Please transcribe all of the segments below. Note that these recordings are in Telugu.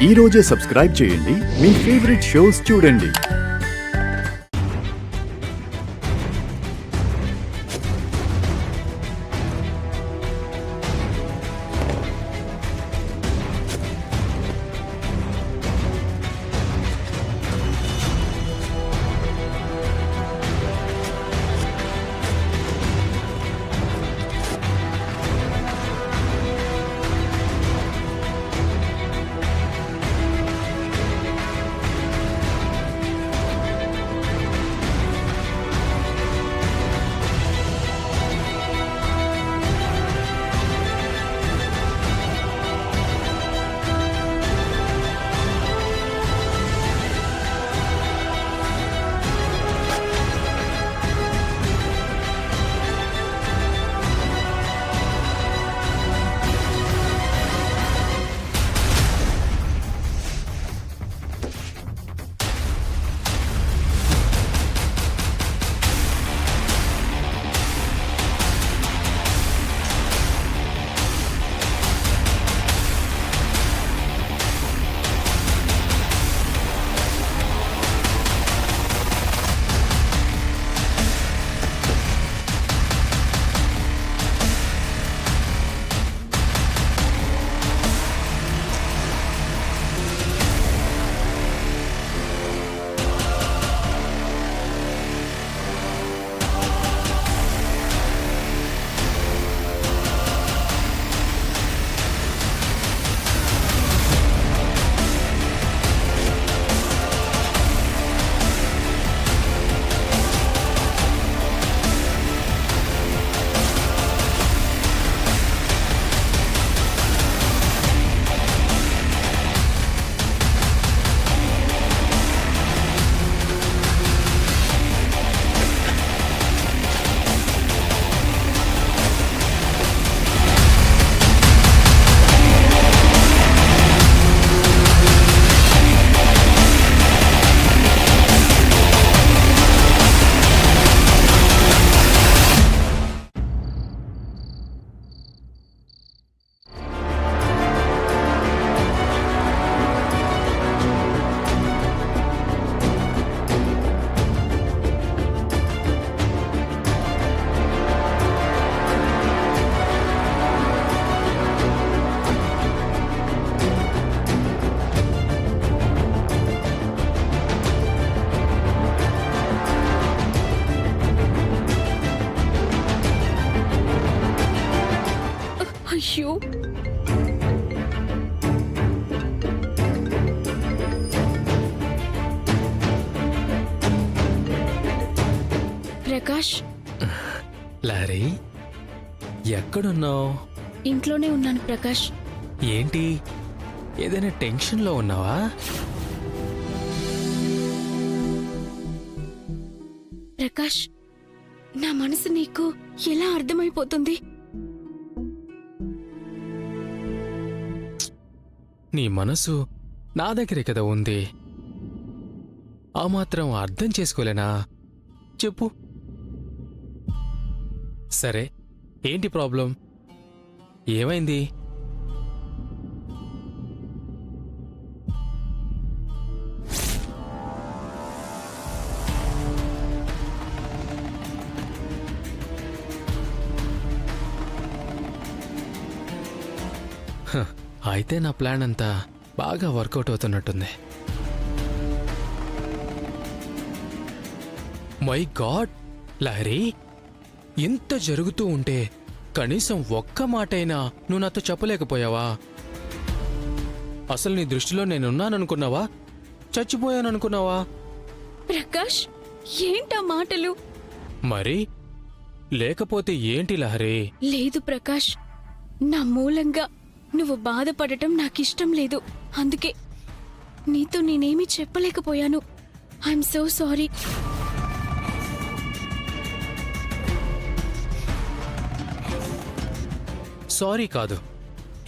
ఈ రోజే సబ్స్క్రైబ్ చేయండి, మీ ఫేవరెట్ షోస్ చూడండి. అయ్యో, ప్రకాష్, లారీ, ఎక్కడున్నావు? ఇంట్లోనే ఉన్నాను ప్రకాష్. ఏంటి, ఏదైనా టెన్షన్లో ఉన్నావా? ప్రకాష్, నా మనసు నీకు ఎలా అర్థమైపోతుంది? నీ మనసు నా దగ్గరే కదా ఉంది. ఆ మాత్రం అర్థం చేసుకోలేనా? చెప్పు. సరే, ఏంటి ప్రాబ్లం? ఏమైంది? అయితే నా ప్లాన్ అంతా బాగా వర్కౌట్ అవుతున్నట్టుంది. మై గాడ్ లారీ, ఇంత జరుగుతూ ఉంటే కనీసం ఒక్క మాటైనా నువ్వు నాతో చెప్పలేకపోయావా? అసలు నీ దృష్టిలో నేనున్నాననుకున్నావా? చచ్చిపోయాననుకున్నావా? ప్రకాష్, ఏంటా మాటలు? మరి లేకపోతే ఏంటి లహరి? లేదు ప్రకాష్, నా మూలంగా నువ్వు బాధపడటం నాకిష్టం లేదు. అందుకే నీతో నేనేమీ చెప్పలేకపోయాను. I'm so sorry. సారీ కాదు,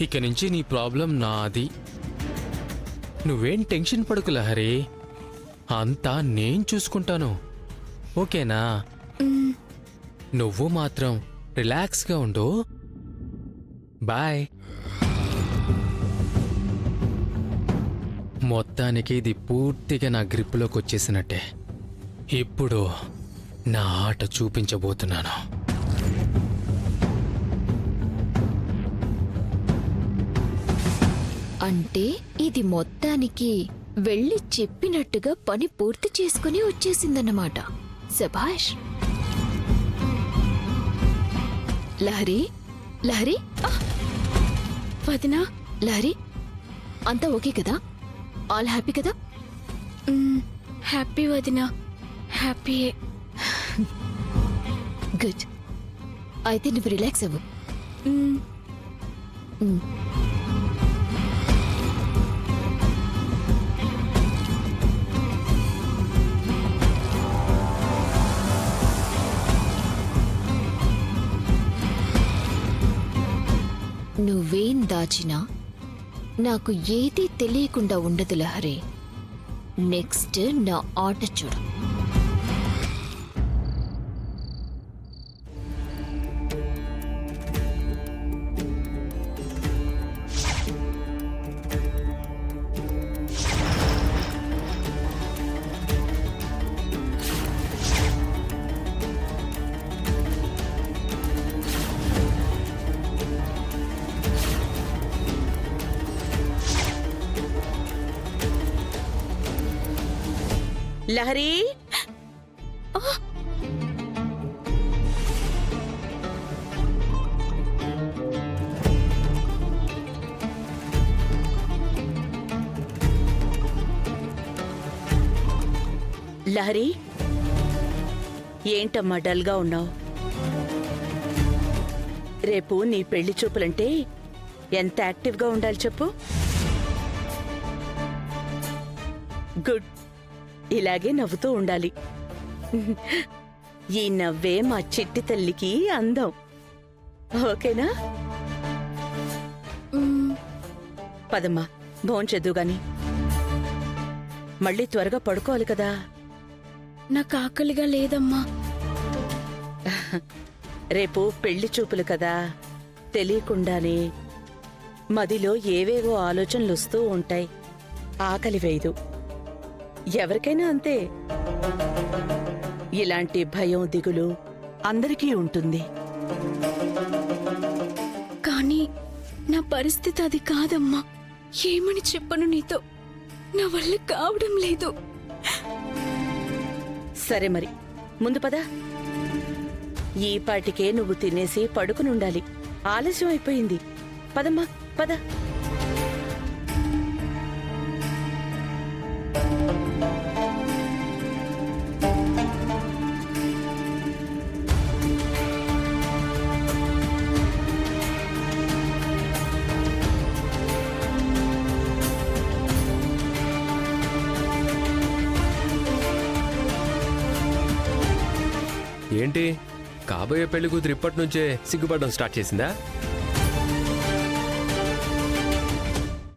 ఇక నుంచి నీ ప్రాబ్లం నాది. నువ్వేం టెన్షన్ పడకు లహరి, అంతా నేను చూసుకుంటాను. ఓకేనా? నువ్వు మాత్రం రిలాక్స్గా ఉండు. బాయ్. మొత్తానికి ఇది పూర్తిగా నా గ్రిప్లోకి వచ్చేసినట్టే. ఇప్పుడు నా ఆట చూపించబోతున్నాను. అంటే ఇది మొత్తానికి వెళ్ళి చెప్పినట్టుగా పని పూర్తి చేసుకుని వచ్చేసిందన్నమాట. శభాష్. లహరి, లహరి, వదినా. లహరి, అంతా ఓకే కదా? ఆల్ హ్యాపీ కదా? హ్యాపీ వదినా, హ్యాపీయే. గుడ్. అయితే నువ్వు రిలాక్స్ అవ్వు. మ్, నువ్వేం దాచినా నాకు ఏదీ తెలియకుండా ఉండదు లహరి. నెక్స్ట్ నా ఆట చూడు. లహరి, లహరి, ఏంటమ్మా డల్గా ఉన్నావు? రేపు నీ పెళ్లి చూపులంటే ఎంత యాక్టివ్గా ఉండాలి చెప్పు. గుడ్. ఇలాగే నవ్వుతూ ఉండాలి. ఈ నవ్వే మా చిట్టి తల్లికి అందం. ఓకేనా? పదమ్మా, భోంచెద్దు గాని. మళ్ళీ త్వరగా పడుకోవాలి కదా. నాకు ఆకలిగా లేదమ్మా. రేపు పెళ్లి చూపులు కదా, తెలియకుండానే మదిలో ఏవేవో ఆలోచనలు వస్తూ ఉంటాయి. ఆకలి వేయదు. ఎవరికైనా అంతే. ఇలాంటి భయం, దిగులు అందరికీ ఉంటుంది. కానీ నా పరిస్థితి అది కాదమ్మా. ఏమని చెప్పను నీతో? నా వల్ల కావడం లేదు. సరే మరి, ముందు పద. ఈ పాటికే నువ్వు తినేసి పడుకునుండాలి. ఆలస్యం అయిపోయింది. పదమ్మా, పద. ఏంటి కాబోయే పెళ్లి కూతురు ఇప్పటి నుంచే సిగ్గుపడడం స్టార్ట్ చేసిందా?